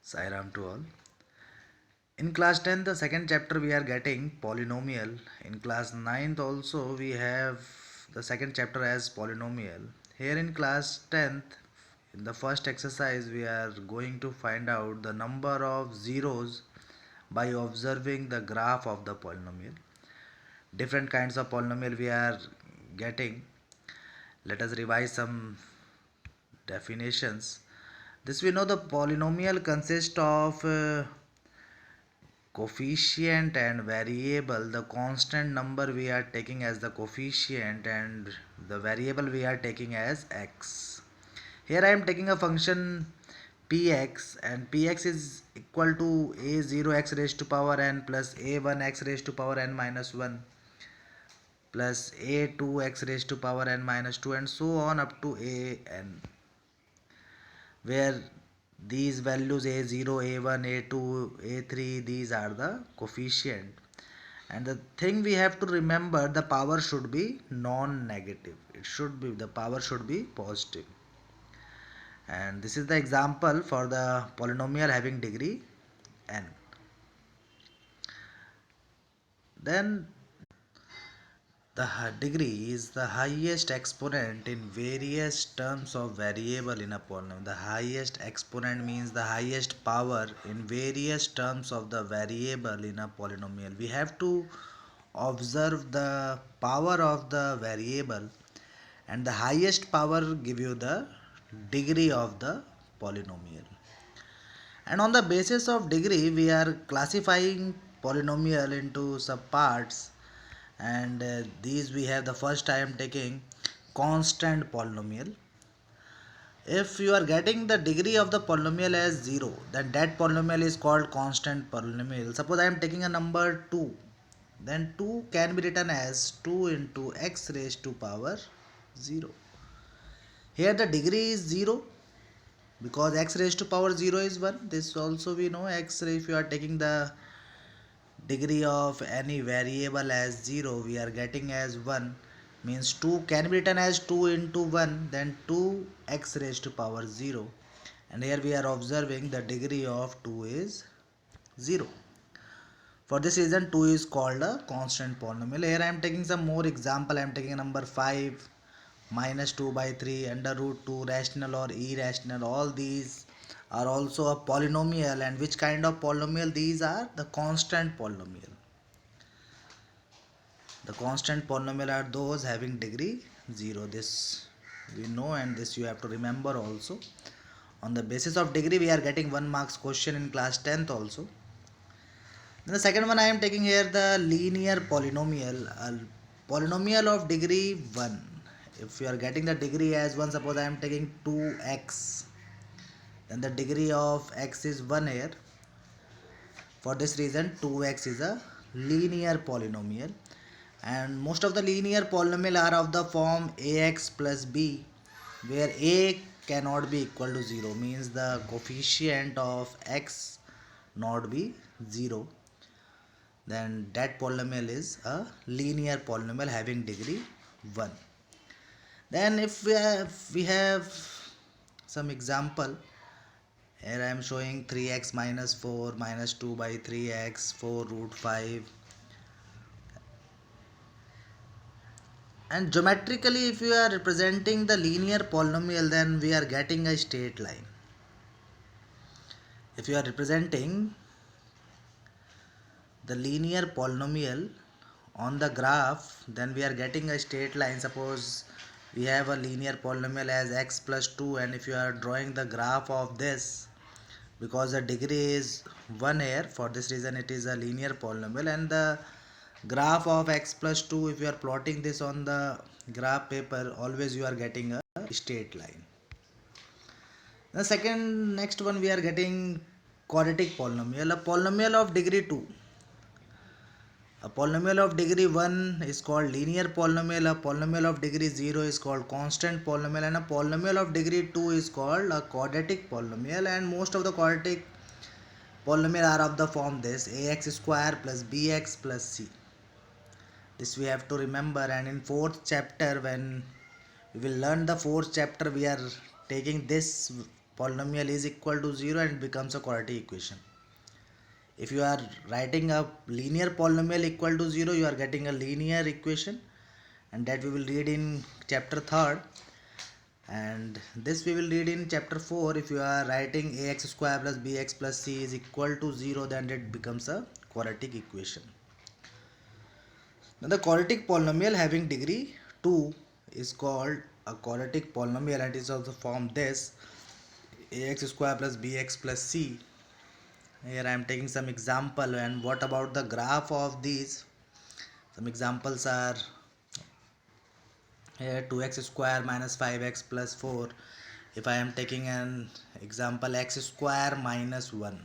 Sairam to all. In class 10, the second chapter we are getting polynomial. In class 9th also we have the second chapter as polynomial. Here in class 10th, in the first exercise we are going to find out the number of zeros by observing the graph of the polynomial. Different kinds of polynomial we are getting. Let us revise some definitions. This we know the polynomial consists of coefficient and variable. The constant number we are taking as the coefficient and the variable we are taking as x. Here I am taking a function px, and px is equal to a0 x raised to power n plus a1 x raised to power n minus 1 plus a2 x raised to power n minus 2 and so on up to an, where these values a0, a1, a2, a3, these are the coefficient. And the thing we have to remember, the power should be non-negative. It should be, the power should be positive. And this is the example for the polynomial having degree n. Then the degree is the highest exponent in various terms of variable in a polynomial. The highest exponent means the highest power in various terms of the variable in a polynomial. We have to observe the power of the variable, and the highest power give you the degree of the polynomial. And on the basis of degree we are classifying polynomial into subparts, and these we have, the first I am taking constant polynomial. If you are getting the degree of the polynomial as 0, then that polynomial is called constant polynomial. Suppose I am taking a number 2, then 2 can be written as 2 into x raised to power 0. Here the degree is 0 because x raised to power 0 is 1. This also we know, x, if you are taking the degree of any variable as 0, we are getting as 1, means 2 can be written as 2 into 1, then 2 x raised to power 0, and here we are observing the degree of 2 is 0. For this reason 2 is called a constant polynomial. Here I am taking some more example. I am taking number 5 minus 2 by 3 under root 2 rational or irrational. All these are also a polynomial. And which kind of polynomial these are? The constant polynomial. The constant polynomial are those having degree 0. This we know, and this you have to remember also. On the basis of degree we are getting 1 marks question in class 10th also. Then the second one I am taking here, the linear polynomial. Polynomial of degree 1. If you are getting the degree as 1, suppose I am taking 2x, then the degree of x is 1 here. For this reason 2x is a linear polynomial, and most of the linear polynomial are of the form ax plus b, where a cannot be equal to 0, means the coefficient of x not be 0, then that polynomial is a linear polynomial having degree 1. Then if we have some example, here I am showing 3x minus 4 minus 2 by 3x 4 root 5. And geometrically if you are representing the linear polynomial, then we are getting a straight line. If you are representing the linear polynomial on the graph, then we are getting a straight line. Suppose we have a linear polynomial as x plus 2, and if you are drawing the graph of this, because the degree is 1 here, for this reason it is a linear polynomial, and the graph of x plus 2, if you are plotting this on the graph paper, always you are getting a straight line. The next one we are getting quadratic polynomial, a polynomial of degree 2. A polynomial of degree 1 is called linear polynomial, a polynomial of degree 0 is called constant polynomial, and a polynomial of degree 2 is called a quadratic polynomial. And most of the quadratic polynomial are of the form this, ax square plus bx plus c. This we have to remember, and in 4th chapter when we will learn the 4th chapter, we are taking this polynomial is equal to 0 and it becomes a quadratic equation. If you are writing a linear polynomial equal to 0, you are getting a linear equation, and that we will read in chapter 3rd, and this we will read in chapter 4. If you are writing ax square plus bx plus c is equal to 0, then it becomes a quadratic equation. Now the quadratic polynomial having degree 2 is called a quadratic polynomial, and it is of the form this: ax square plus bx plus c. Here I am taking some example, and what about the graph of these? Some examples are here: 2x square minus 5x plus 4. If I am taking an example, x square minus 1,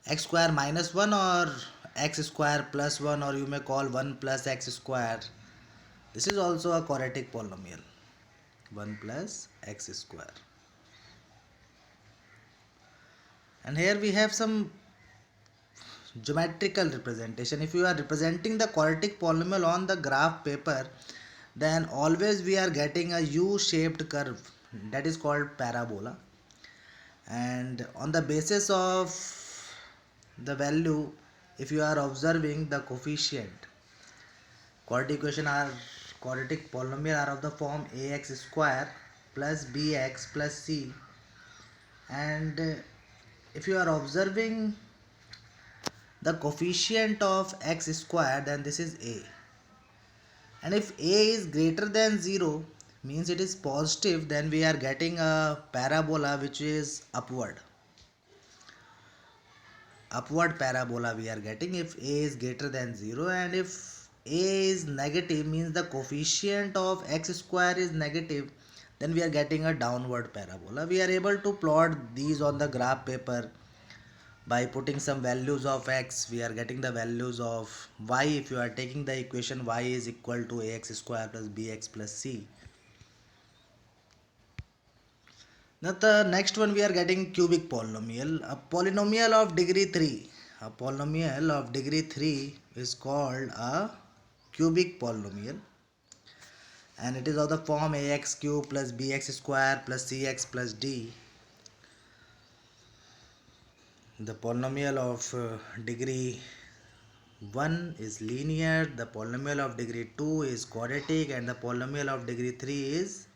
x square minus 1, or x square plus 1, or you may call 1 plus x square. This is also a quadratic polynomial, 1 plus x square. And here we have some geometrical representation. If you are representing the quadratic polynomial on the graph paper, then always we are getting a U-shaped curve, that is called parabola. And on the basis of the value, if you are observing the coefficient, quadratic polynomial are of the form ax square plus bx plus c. And if you are observing the coefficient of x square, then this is a, and if a is greater than 0, means it is positive, then we are getting a parabola which is upward parabola we are getting if a is greater than 0. And if a is negative, means the coefficient of x square is negative, then we are getting a downward parabola. We are able to plot these on the graph paper by putting some values of x. We are getting the values of y. If you are taking the equation, y is equal to ax square plus bx plus c. Now the next one, we are getting cubic polynomial. A polynomial of degree 3. A polynomial of degree 3 is called a cubic polynomial, and it is of the form ax cube plus bx square plus cx plus d. The polynomial of degree 1 is linear, the polynomial of degree 2 is quadratic, and the polynomial of degree 3 is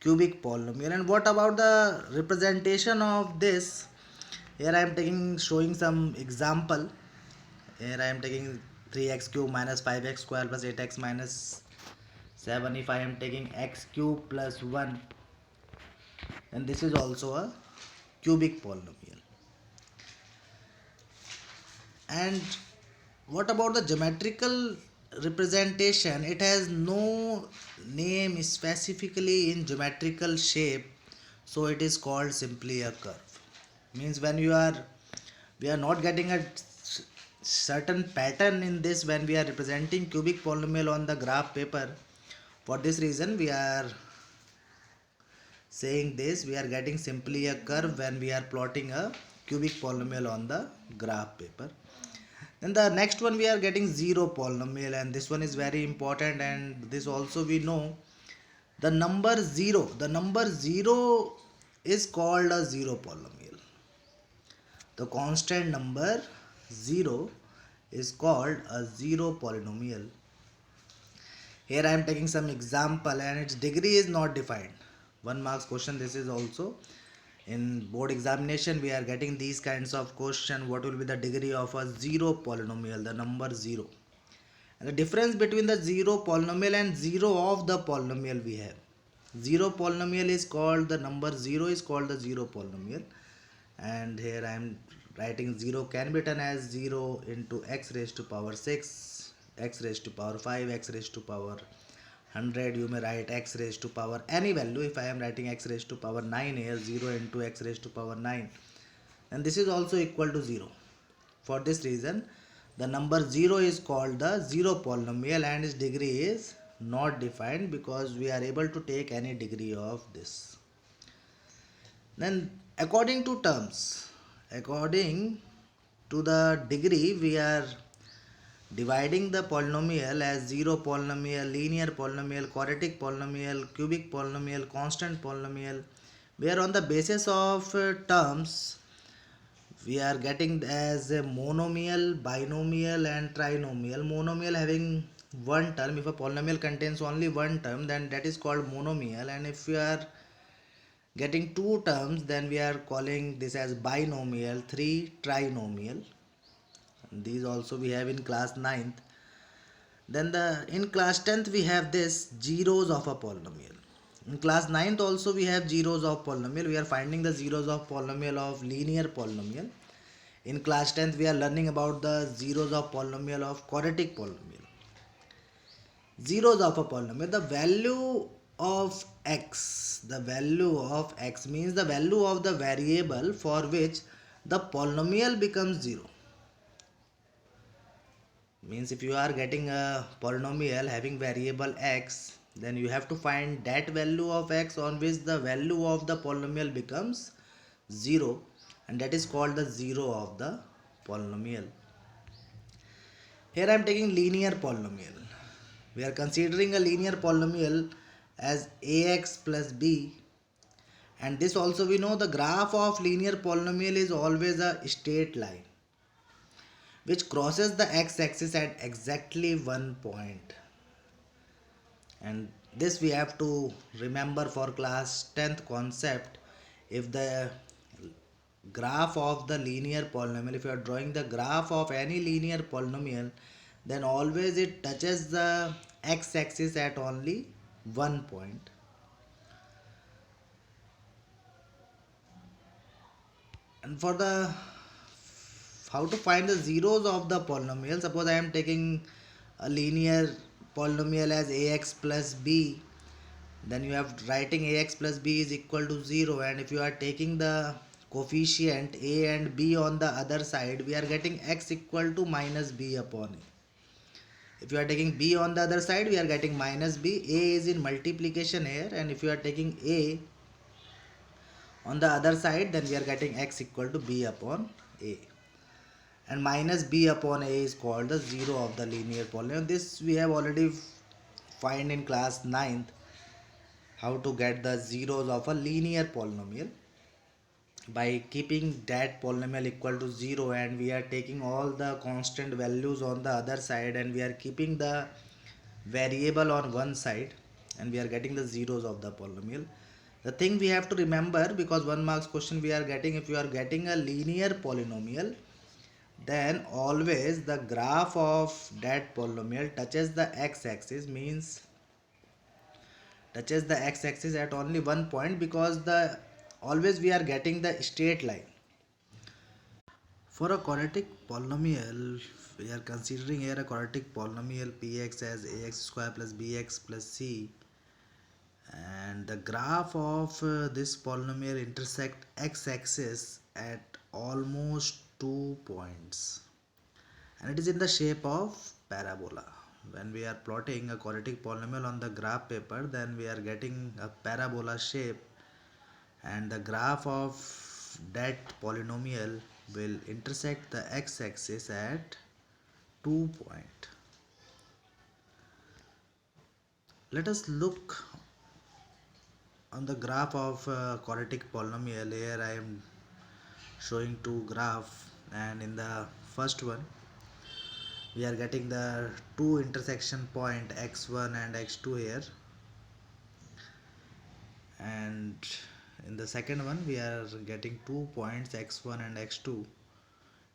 cubic polynomial. And what about the representation of this? Here I am showing some example. Here I am taking 3x cube minus 5x square plus 8x minus 7. If I am taking x cube plus 1, then this is also a cubic polynomial. And what about the geometrical representation? It has no name specifically in geometrical shape, so it is called simply a curve. Means when we are not getting a certain pattern in this when we are representing cubic polynomial on the graph paper. For this reason we are saying this: we are getting simply a curve when we are plotting a cubic polynomial on the graph paper. Then the next one, we are getting zero polynomial, and this one is very important, and this also we know. The number 0 is called a zero polynomial. The constant number 0 is called a zero polynomial. Here I am taking some example, and its degree is not defined. 1 marks question. This is also in board examination we are getting these kinds of question. What will be the degree of a zero polynomial? The number 0. And the difference between the zero polynomial and zero of the polynomial, we have zero polynomial is called, the number 0 is called the zero polynomial. And here I am writing 0 can be written as 0 into x raised to power 6, x raised to power 5, x raised to power 100. You may write x raised to power any value. If I am writing x raised to power 9 here, 0 into x raised to power 9, and this is also equal to 0. For this reason, the number 0 is called the zero polynomial, and its degree is not defined because we are able to take any degree of this. Then according to the degree, we are dividing the polynomial as zero polynomial, linear polynomial, quadratic polynomial, cubic polynomial, constant polynomial. where on the basis of terms we are getting as a monomial, binomial and trinomial. Monomial having one term. If a polynomial contains only one term, then that is called monomial, and if we are getting two terms, then we are calling this as binomial. Three, trinomial. And these also we have in class 9th. Then in class 10th we have this zeros of a polynomial. In class 9th also we have zeros of polynomial. We are finding the zeros of polynomial of linear polynomial. In class 10th we are learning about the zeros of polynomial of quadratic polynomial. Zeros of a polynomial, the value of x means the value of the variable for which the polynomial becomes 0. Means if you are getting a polynomial having variable x, then you have to find that value of x on which the value of the polynomial becomes 0, and that is called the zero of the polynomial. Here I am taking linear polynomial. We are considering a linear polynomial as ax plus b, and this also we know the graph of linear polynomial is always a straight line which crosses the x-axis at exactly one point. And this we have to remember for class 10th concept. If the graph of the linear polynomial, if you are drawing the graph of any linear polynomial, then always it touches the x-axis at only one point. And for the how to find the zeros of the polynomial, suppose I am taking a linear polynomial as ax plus b, then you have writing ax plus b is equal to 0, and if you are taking the coefficient a and b on the other side, we are getting x equal to minus b upon a. If you are taking b on the other side, we are getting minus b. A is in multiplication here, and if you are taking a on the other side, then we are getting x equal to b upon a, and minus b upon a is called the zero of the linear polynomial. This we have already find in class 9th, how to get the zeros of a linear polynomial by keeping that polynomial equal to 0, and we are taking all the constant values on the other side, and we are keeping the variable on one side, and we are getting the zeros of the polynomial. The thing we have to remember, because 1 marks question we are getting, if you are getting a linear polynomial, then always the graph of that polynomial touches the x-axis, means touches the x-axis at only one point, because the always we are getting the straight line. For a quadratic polynomial, we are considering here a quadratic polynomial px as ax square plus bx plus c, and the graph of this polynomial intersect x-axis at almost 2 points, and it is in the shape of parabola. When we are plotting a quadratic polynomial on the graph paper, then we are getting a parabola shape, and the graph of that polynomial will intersect the x-axis at 2 points. Let us look on the graph of quadratic polynomial. Here I am showing two graphs, and in the first one we are getting the two intersection point x1 and x2 here, and in the second one we are getting 2 points x1 and x2,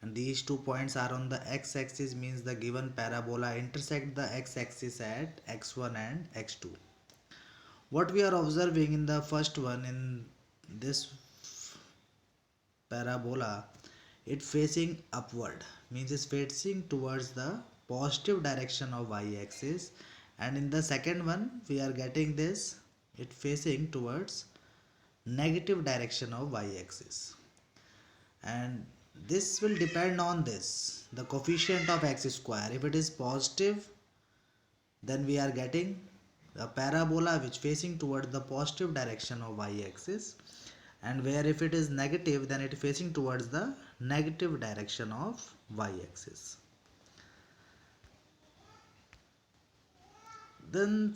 and these 2 points are on the x-axis, means the given parabola intersect the x-axis at x1 and x2. What we are observing in the first one, in this parabola, it facing upward, means it's facing towards the positive direction of y-axis, and in the second one we are getting this, it facing towards negative direction of y-axis, and this will depend on this, the coefficient of x square. If it is positive, then we are getting a parabola which facing towards the positive direction of y-axis, and where if it is negative, then it is facing towards the negative direction of y-axis. Then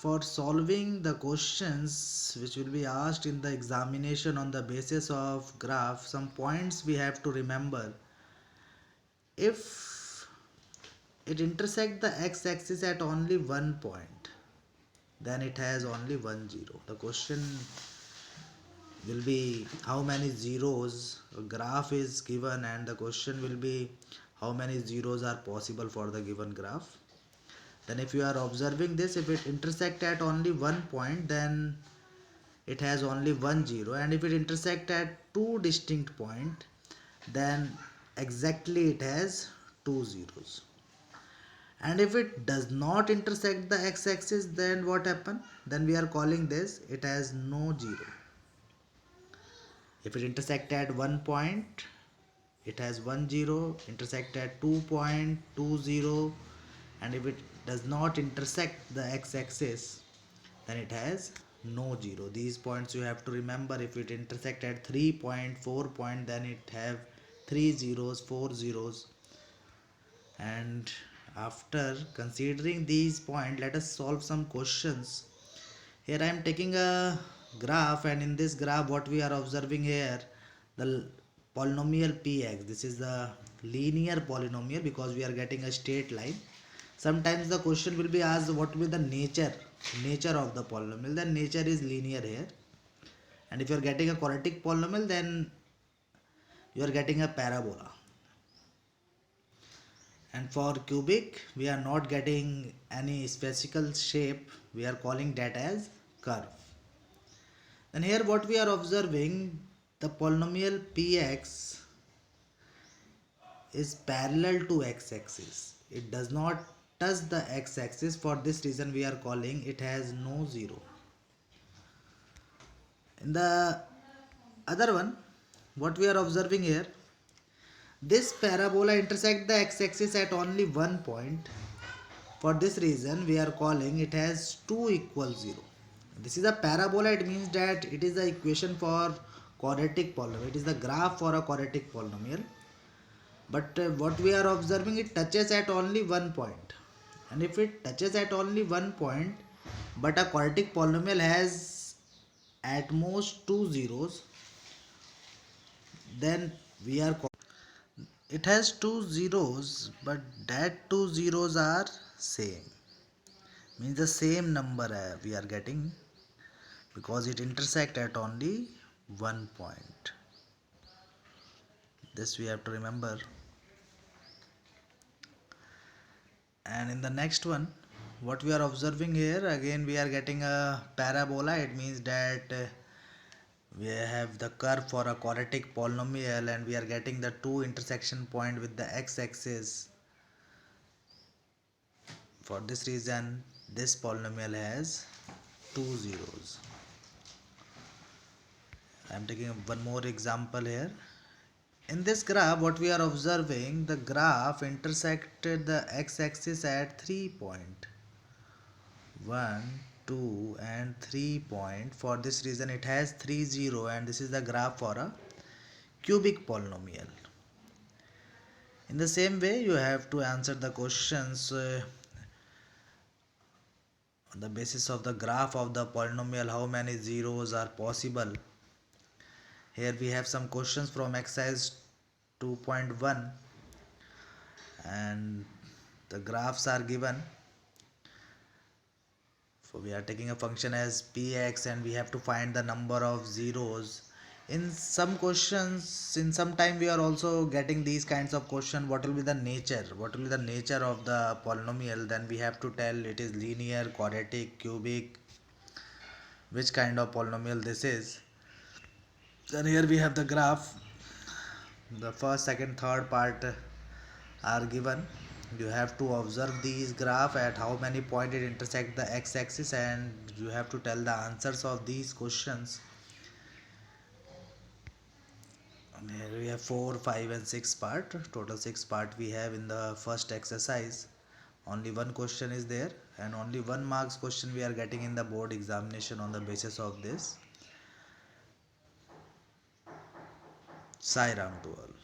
for solving the questions which will be asked in the examination on the basis of graph, some points we have to remember. If it intersect the x-axis at only one point, then it has only 1 0. The question will be how many zeros. A graph is given and the question will be how many zeros are possible for the given graph. Then if you are observing this, if it intersect at only one point, then it has only 1 0, and if it intersect at two distinct point, then exactly it has two zeros. And if it does not intersect the x-axis, then what happen? Then we are calling this it has no zero. If it intersect at one point, it has 1 0, intersect at 2.20, and if it does not intersect the x-axis, then it has no zero. These points you have to remember. If it intersect at 3.4 point, then it have three zeros, four zeros. And after considering these points, let us solve some questions. Here I am taking a graph, and in this graph what we are observing here, the polynomial px. This is the linear polynomial because we are getting a straight line. Sometimes the question will be asked what will be the nature of the polynomial. Then nature is linear here. And if you are getting a quadratic polynomial, then you are getting a parabola. And for cubic, we are not getting any specific shape. We are calling that as curve. And here what we are observing, the polynomial px is parallel to x-axis. It does not touch the x-axis. For this reason we are calling it has no zero. In the other one, what we are observing here, this parabola intersect the x-axis at only one point. For this reason we are calling it has 2 equals 0. This is a parabola. It means that it is the equation for quadratic polynomial. It is the graph for a quadratic polynomial. But what we are observing, it touches at only one point. And if it touches at only one point, but a quadratic polynomial has at most two zeros, then we are, it has two zeros, but that two zeros are same. Means the same number we are getting, because it intersect at only one point. This we have to remember. And in the next one, what we are observing here, again we are getting a parabola. It means that we have the curve for a quadratic polynomial, and we are getting the two intersection point with the x-axis. For this reason this polynomial has two zeros. I am taking one more example here. In this graph, what we are observing, the graph intersected the x-axis at 3 point. 1, 2 and 3 point. For this reason it has 3 0, and this is the graph for a cubic polynomial. In the same way you have to answer the questions on the basis of the graph of the polynomial, how many zeros are possible. Here we have some questions from exercise 2.1, and the graphs are given. So we are taking a function as px, and we have to find the number of zeros. In some questions, in some time we are also getting these kinds of question, what will be the nature, of the polynomial. Then we have to tell it is linear, quadratic, cubic, which kind of polynomial this is. Then here we have the graph. The first, second, third part are given. You have to observe these graph at how many point it intersect the x-axis, and you have to tell the answers of these questions. And here we have 4, 5 and 6 part. Total 6 part we have in the first exercise. Only one question is there, and only 1 marks question we are getting in the board examination on the basis of this. Sai Ram to all.